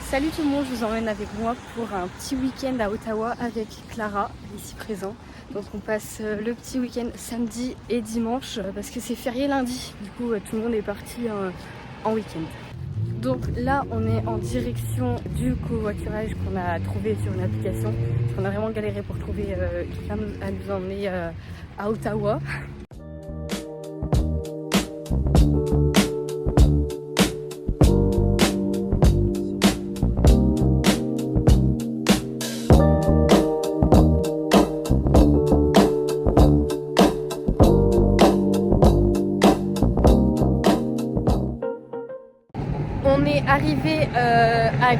Salut tout le monde, je vous emmène avec moi pour un petit week-end à Ottawa avec Clara, ici présent. Donc on passe le petit week-end samedi et dimanche parce que c'est férié lundi. Du coup tout le monde est parti en week-end. Donc là on est en direction du covoiturage qu'on a trouvé sur une application. Parce qu'on a vraiment galéré pour trouver quelqu'un à nous emmener à Ottawa. On est arrivé à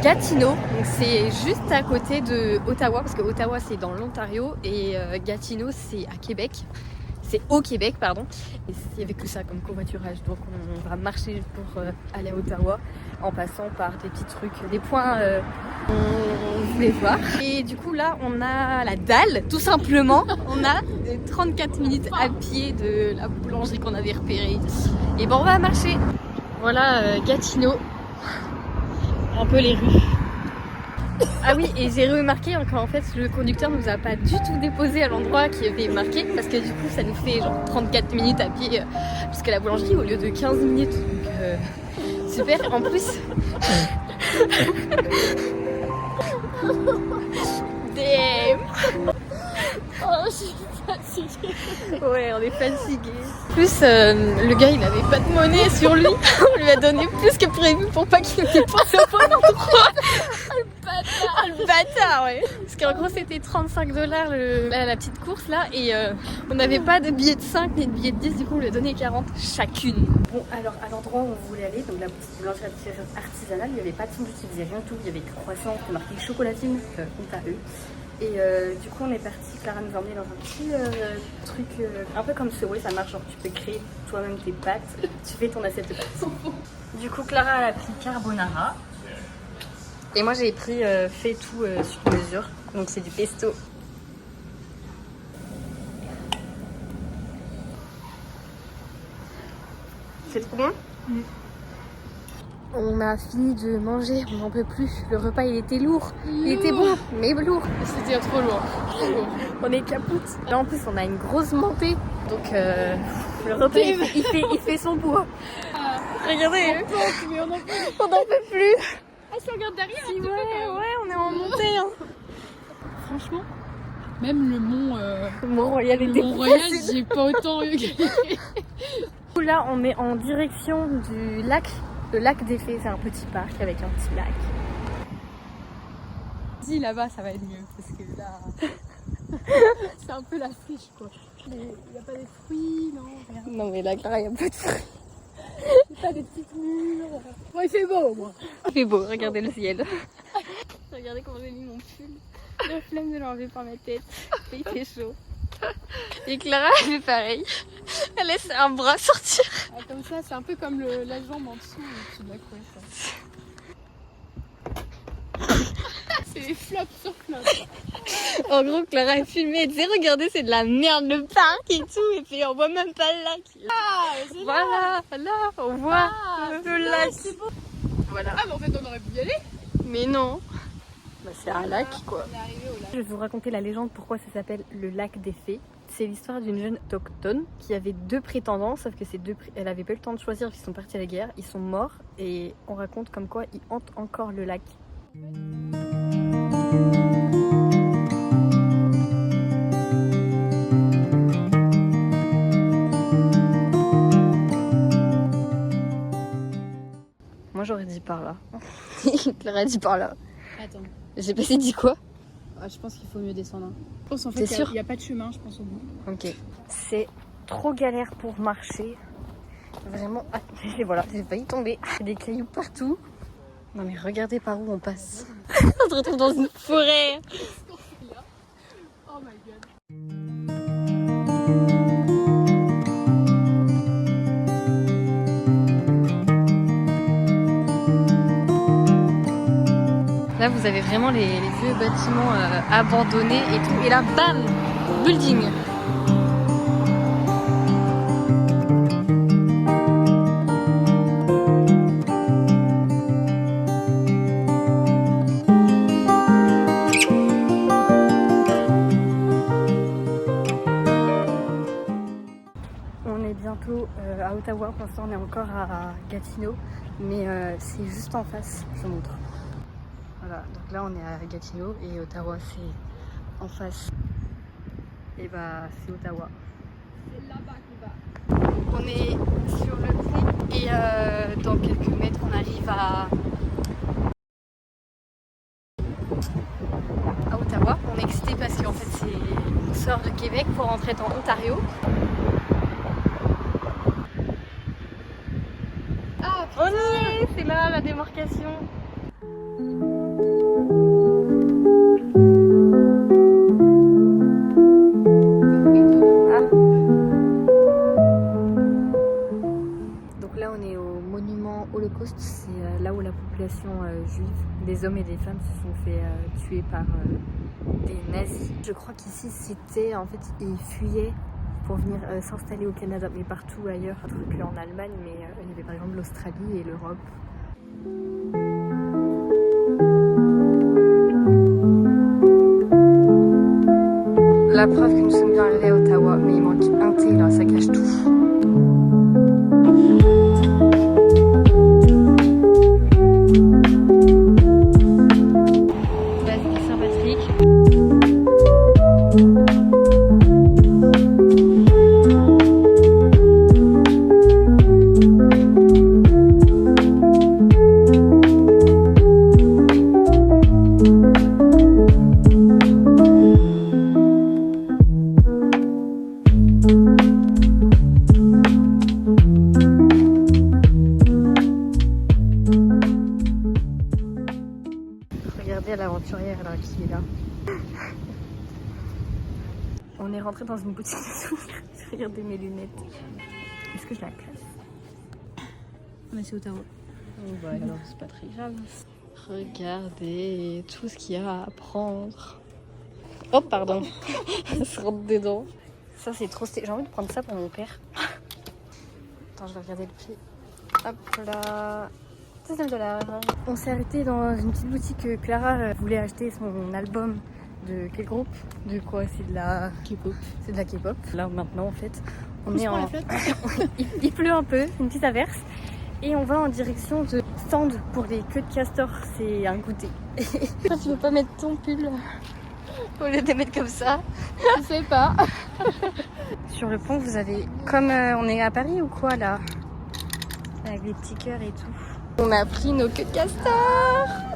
Gatineau, donc c'est juste à côté de Ottawa, parce que Ottawa c'est dans l'Ontario et Gatineau c'est à Québec, c'est au Québec pardon. Et il n'y avait que ça comme covoiturage, donc on va marcher pour aller à Ottawa en passant par des petits trucs, des points qu'on voulait voir. Et du coup là on a la dalle tout simplement, on a 34 minutes à pied de la boulangerie qu'on avait repérée. Et bon on va marcher. Voilà Gatineau, un peu les rues. Ah oui, et j'ai remarqué qu'en fait le conducteur nous a pas du tout déposé à l'endroit qui avait marqué, parce que du coup ça nous fait genre 34 minutes à pied jusqu'à la boulangerie au lieu de 15 minutes. Donc super, en plus. Damn. Oh, je suis fatiguée. Ouais, on est fatigué. En plus, le gars il avait pas de monnaie sur lui. On lui a donné plus que prévu pour pas qu'il ne dépense au bon endroit. Le bâtard, ouais. Parce qu'en gros c'était 35 $, la petite course là, et on n'avait pas de billets de 5 ni de billets de 10, du coup on lui a donné 40 chacune. Bon, alors à l'endroit où on voulait aller, donc la petite boulangerie artisanale, il n'y avait pas de sandwich, il faisait rien du tout, il y avait croissant, c'était marqué chocolatine, honte à eux. Et du coup on est parti, Clara nous a emmené dans un petit truc un peu comme Subway, ça marche, genre tu peux créer toi-même tes pâtes, tu fais ton assiette de pâtes. Du coup Clara elle a pris carbonara. Et moi j'ai pris fait tout sur mesure, donc c'est du pesto. C'est trop bon. On a fini de manger, on n'en peut plus. Le repas il était lourd, il était bon, mais lourd. C'était trop lourd. On est capoute. Là en plus on a une grosse montée, donc le repas il fait son poids. Regardez, on n'en peut plus. Ah, si on regarde derrière, Si, ouais, on est en montée. Hein. Franchement, même le mont Mont-Royal était Mont-Royal, facile. j'ai pas autant eu. Là on est en direction du lac. Le lac des Fées, c'est un petit parc avec un petit lac. Si là-bas ça va être mieux parce que là c'est un peu la friche quoi. Il n'y a pas des fruits, non, rien. Non mais là Clara, il y a pas de fruits. Il n'y a pas des petites murs. Bon, il fait beau moi. Il fait beau, regardez le ciel. Regardez comment j'ai mis mon pull. La flemme de l'enlever par ma tête. Il fait chaud. Et Clara, elle fait pareil. Elle laisse un bras sortir. Ah, comme ça, c'est un peu comme la jambe en dessous au-dessus de la couette. C'est des flops sur flops. En gros, Clara, elle filmait, elle disait regardez, c'est de la merde le parc et tout. Et puis on voit même pas le lac. Ah, c'est Voilà, là, on voit le lac. C'est beau. Voilà. Ah, mais en fait, on aurait pu y aller. Mais non. Bah, c'est un lac quoi. On est arrivé au lac. Je vais vous raconter la légende pourquoi ça s'appelle le lac des Fées. C'est l'histoire d'une jeune autochtone qui avait 2 prétendants, sauf que elle avait pas eu le temps de choisir, ils sont partis à la guerre, ils sont morts et on raconte comme quoi ils hantent encore le lac. Moi j'aurais dit par là. Clara a dit par là. Attends. Je sais pas si dit quoi. Ah, je pense qu'il faut mieux descendre. Je pense en fait T'es qu'il sûr n'y a pas de chemin, je pense au bout. Ok. C'est trop galère pour marcher. Vraiment. Ah, et voilà, j'ai failli tomber. Il y a des cailloux partout. Non mais regardez par où on passe. On se retrouve dans une forêt. Oh my god. Là vous avez vraiment les vieux bâtiments abandonnés et tout. Et là, bam, building. Ottawa. Pour l'instant, on est encore à Gatineau, mais c'est juste en face. Je vous montre. Voilà, donc là, on est à Gatineau et Ottawa, c'est en face. Et bah, c'est Ottawa. C'est là-bas qu'on va. On est sur le pont et dans quelques mètres, on arrive à Ottawa. On est excité parce qu'en fait, on sort de Québec pour rentrer dans Ontario. Ah, On y est, c'est là la démarcation. Donc là, on est au monument Holocauste. C'est là où la population juive, des hommes et des femmes, se sont fait tuer par des nazis. Je crois qu'ici, c'était en fait, ils fuyaient pour venir s'installer au Canada, mais partout ailleurs, que en Allemagne, mais il y avait par exemple l'Australie et l'Europe. La preuve que nous sommes bien arrivés à Ottawa, mais il manque un T là, ça cache tout. Regardez l'aventurière là qui est là. On est rentré dans une boutique de souvenirs. Regardez mes lunettes. Est-ce que je la classe? On est chez Ottawa. Oh bah alors c'est pas très grave. Regardez tout ce qu'il y a à prendre. Oh pardon. Ça se rentre dedans. Ça c'est trop stylé. J'ai envie de prendre ça pour mon père. Attends, je vais regarder le prix. Hop là. $19. On s'est arrêté dans une petite boutique que Clara voulait acheter son album de quel groupe? De quoi? C'est de la K-pop. C'est de la K-pop. Là maintenant en fait, on est en il pleut un peu, une petite averse. Et on va en direction de stand pour les queues de castor. C'est un goûter. Pourquoi tu veux pas mettre ton pull Au lieu de les mettre comme ça? Je sais pas. Sur le pont, vous avez... Comme on est à Paris ou quoi là? Avec les petits cœurs et tout. On a pris nos queues de castor.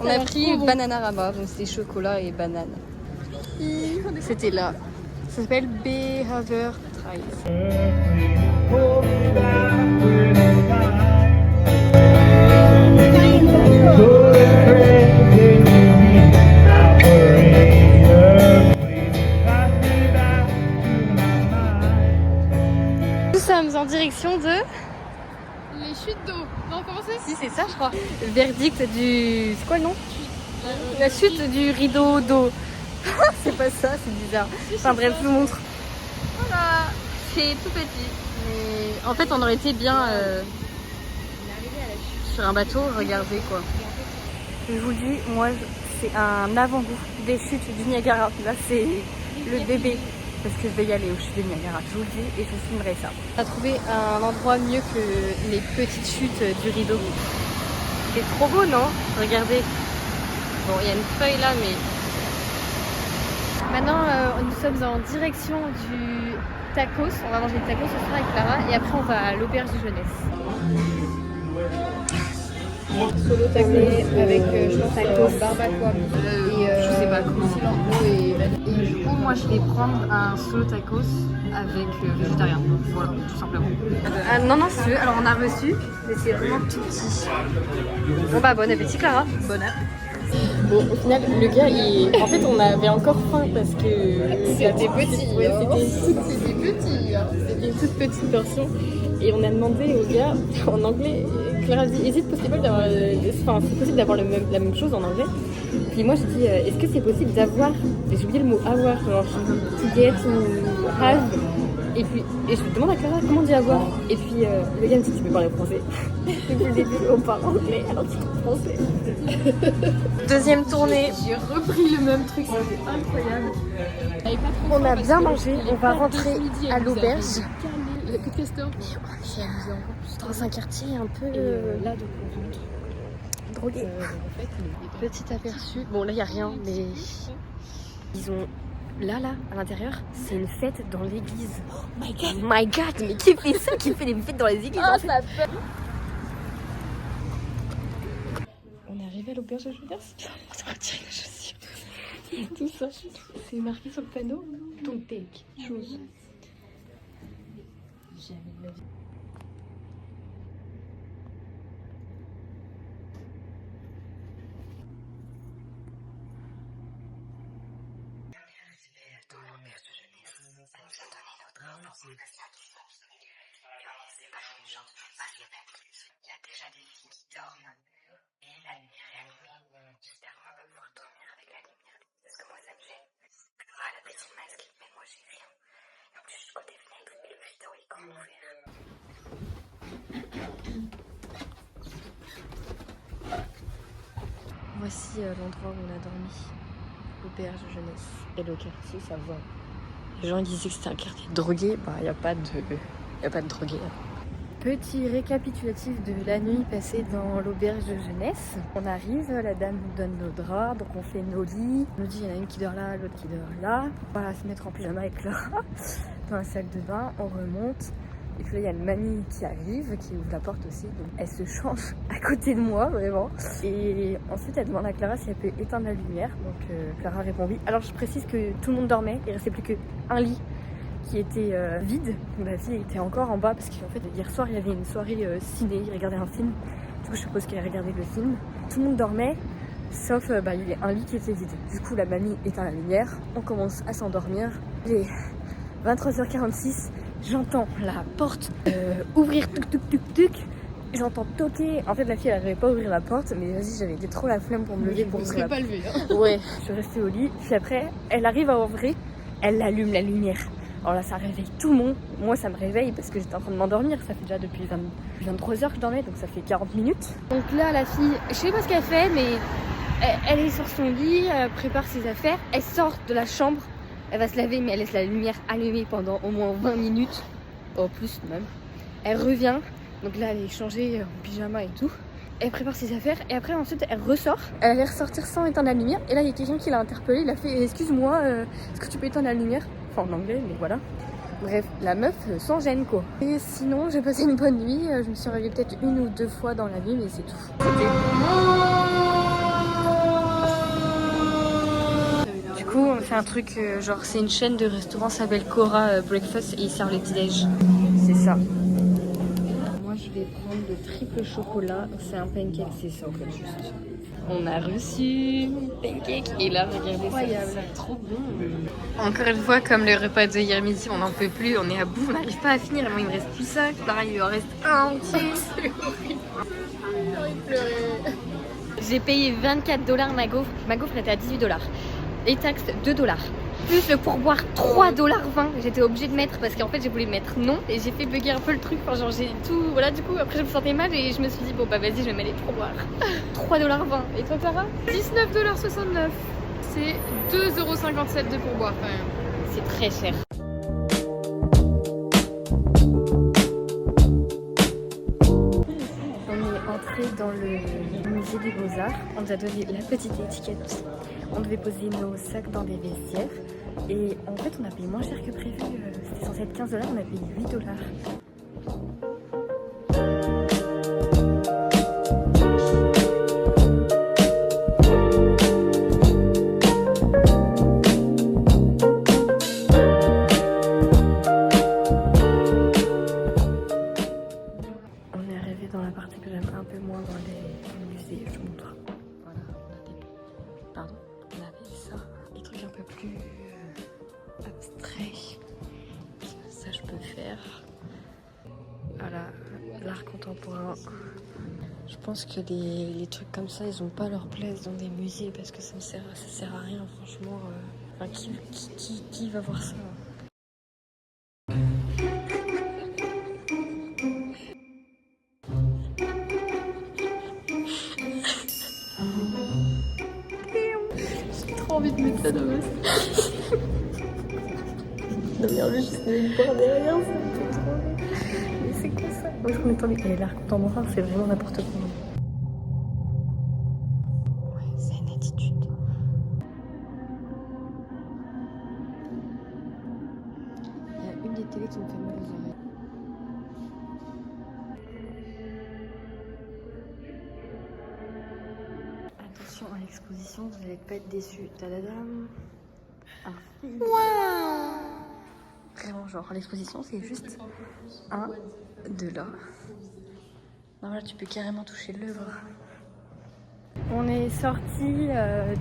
On a pris Bananarama, donc c'était chocolat et banane. C'était là. Ça s'appelle Behavior Trials. Nous sommes en direction de... Les chutes d'eau. Non, comment c'est? Si, c'est ça, je crois. Verdict du... C'est quoi le nom? La chute du rideau d'eau. C'est pas ça, c'est bizarre. Enfin bref, je vous montre. Voilà, c'est tout petit. Mais en fait, on aurait été bien sur un bateau, regardez quoi. Je vous le dis, moi, c'est un avant-goût des chutes du Niagara. Là, c'est le bébé. Parce que je vais y aller aux chutes du Niagara. Je vous le dis et je vous filmerai ça. On a trouvé un endroit mieux que les petites chutes du rideau. C'est trop beau, non? Regardez. Bon, il y a une feuille là, mais... Maintenant, nous sommes en direction du tacos. On va manger le tacos ce soir avec Clara. Et après, on va à l'auberge de jeunesse. Solo tacos avec, je pense, tacos barbacoa. Et je sais pas, cilantro et du coup, moi, je vais prendre un solo tacos avec végétarien. Voilà, tout simplement. Non, non, si tu veux. Alors, on a reçu, mais c'est vraiment tout petit. Bon, bah, bon appétit, Clara. Bon appétit. Bon, au final, le gars, en fait, on avait encore faim parce que c'était petit. Ouais, c'était petit. C'était une toute petite portion. Et on a demandé au gars en anglais, Clara dit, is it possible d'avoir, enfin, c'est possible d'avoir la même chose en anglais. Puis moi, je dis, est-ce que c'est possible d'avoir, j'ai oublié le mot avoir, genre to get ou have. Et je lui demande à Clara comment on dit avoir. Et puis le gars me dit, tu peux parler français. Depuis le début, on parle anglais alors tu parles français. Deuxième tournée. J'ai repris le même truc, c'était incroyable. On a bien mangé, on va rentrer à l'auberge. Il y a que de castors. On s'est amusé encore plus. Dans un quartier un peu... là, donc on rentre. drogué. En fait, Petit aperçu. Bon, là, il n'y a rien, mais... Ils ont... Là, à l'intérieur, c'est une fête dans l'église. Oh my god! Oh my god, mais qui fait ça? Qui fait des fêtes dans les églises en fait? Ça fait... On est arrivé à l'auberge de jeunesse. On va retirer les chaussures. Et tout ça. C'est marqué sur le panneau. Don't take chose. Jamais de la vie. Il y a déjà des filles qui dorment et la lumière est allumée. J'espère qu'on va pouvoir dormir avec la lumière parce que moi ça me gêne. Ah, le petit masque, mais moi j'ai rien. Et en plus, je suis côté fenêtre et le rideau est grand ouvert. Voici l'endroit où on a dormi, l'auberge de jeunesse. Et le quartier, ça va. Les gens disaient que c'était un quartier drogué, bah il n'y a pas de drogué. Petit récapitulatif de la nuit passée dans l'auberge de jeunesse. On arrive, la dame nous donne nos draps, donc on fait nos lits. On nous dit il y en a une qui dort là, l'autre qui dort là. On va se mettre en pyjama avec Clara dans la salle de bain, on remonte. Et puis là il y a une mamie qui arrive, qui ouvre la porte aussi. Donc elle se change à côté de moi, vraiment. Et ensuite elle demande à Clara si elle peut éteindre la lumière. Donc Clara répond oui. Alors je précise que tout le monde dormait, il restait plus qu'un lit qui était vide. Ma fille était encore en bas parce qu'en fait hier soir il y avait une soirée ciné, il regardait un film. Du coup je suppose qu'elle regardait le film. Tout le monde dormait sauf il y avait un lit qui était vide. Du coup la mamie éteint la lumière, on commence à s'endormir. Il est 23h46, j'entends la porte ouvrir tuc tuc tuc tuc. J'entends toquer. En fait la fille elle n'arrivait pas à ouvrir la porte, mais vas-y j'avais trop la flemme pour me lever pour ouvrir la porte. Je ne serais pas levée. Ouais, je suis restée au lit. Puis après elle arrive à ouvrir, elle allume la lumière. Alors là, ça réveille tout le monde. Moi, ça me réveille parce que j'étais en train de m'endormir. Ça fait déjà depuis 23 heures que je dormais, donc ça fait 40 minutes. Donc là, la fille, je sais pas ce qu'elle fait, mais elle est sur son lit, elle prépare ses affaires. Elle sort de la chambre, elle va se laver, mais elle laisse la lumière allumée pendant au moins 20 minutes. Au plus même. Elle revient, donc là, elle est changée en pyjama et tout. Elle prépare ses affaires et après ensuite elle ressort. Elle allait ressortir sans éteindre la lumière. Et là, il y a quelqu'un qui l'a interpellée. Il a fait excuse-moi, est-ce que tu peux éteindre la lumière? En anglais, mais voilà. Bref, la meuf sans gêne quoi. Et sinon, j'ai passé une bonne nuit. Je me suis réveillée peut-être 1 ou 2 fois dans la nuit, mais c'est tout. Du coup, on fait un truc genre, c'est une chaîne de restaurants, ça s'appelle Cora Breakfast et ils servent le petit-déj. C'est ça. Moi, je vais prendre le triple chocolat. C'est un pancake, c'est ça en fait, juste. On a reçu pancake et là regardez ça, c'est trop bon. Encore une fois, comme le repas de hier midi, on n'en peut plus, on est à bout, on n'arrive pas à finir. Moi il me reste plus ça, Clara il lui en reste un entier. C'est horrible. J'ai envie de pleurer. J'ai payé 24 $ ma gaufre. Ma gaufre était à 18 $. Les taxes 2 $. Plus le pourboire 3,20 $. J'étais obligée de mettre parce qu'en fait j'ai voulu mettre non et j'ai fait bugger un peu le truc. Enfin, genre j'ai tout. Voilà, du coup après je me sentais mal et je me suis dit bon bah vas-y, je vais mettre les pourboires. 3,20 $. Et toi Clara? 19,69 $. C'est 2,57 € de pourboire quand même. C'est très cher. On est entré dans le musée des Beaux-Arts. On nous a donné la petite étiquette. On devait poser nos sacs dans des vestiaires. Et en fait, on a payé moins cher que prévu. C'était censé être 15 $, on a payé 8 $. On est arrivé dans la partie que j'aime un peu moins dans les musées. Je vous montre. Voilà, on avait ça. Des trucs un peu plus abstraits. Ça, je peux faire. Voilà, l'art contemporain. Je pense que les trucs comme ça, ils ont pas leur place dans des musées parce que ça sert à rien, franchement. Enfin, qui va voir ça? J'ai trop envie de mettre ça dans ma Non mais en plus, je sais même pas derrière, ça me fait trop rire. Où est-ce qu'on est tombé? Et l'air contemporain, c'est vraiment n'importe quoi. Ouais, c'est une attitude. Il y a une des télés qui me fait mal aux oreilles. Attention à l'exposition, vous n'allez pas être déçus. Tadadam. Vraiment, genre, l'exposition, c'est juste un de là. Alors là, tu peux carrément toucher l'œuvre. On est sorti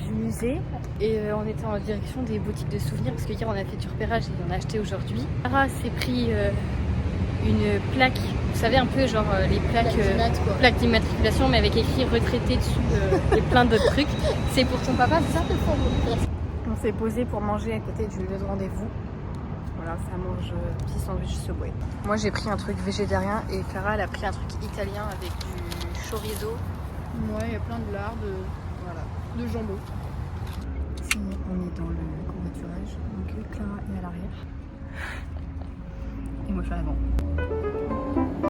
du musée et on était en direction des boutiques de souvenirs parce que hier on a fait du repérage et on a acheté aujourd'hui. Sarah s'est pris une plaque, vous savez un peu genre les plaques d'immatriculation mais avec écrit retraité dessus et plein d'autres trucs. C'est pour ton papa, c'est ça? On s'est posé pour manger à côté du lieu de rendez-vous. Voilà, ça mange petit sandwich Subway. Moi j'ai pris un truc végétarien et Clara elle a pris un truc italien avec du chorizo. Ouais, il y a plein de lard, de jambon. Ici, on est dans le covoiturage, donc Clara est à l'arrière. Et moi je suis à l'avant.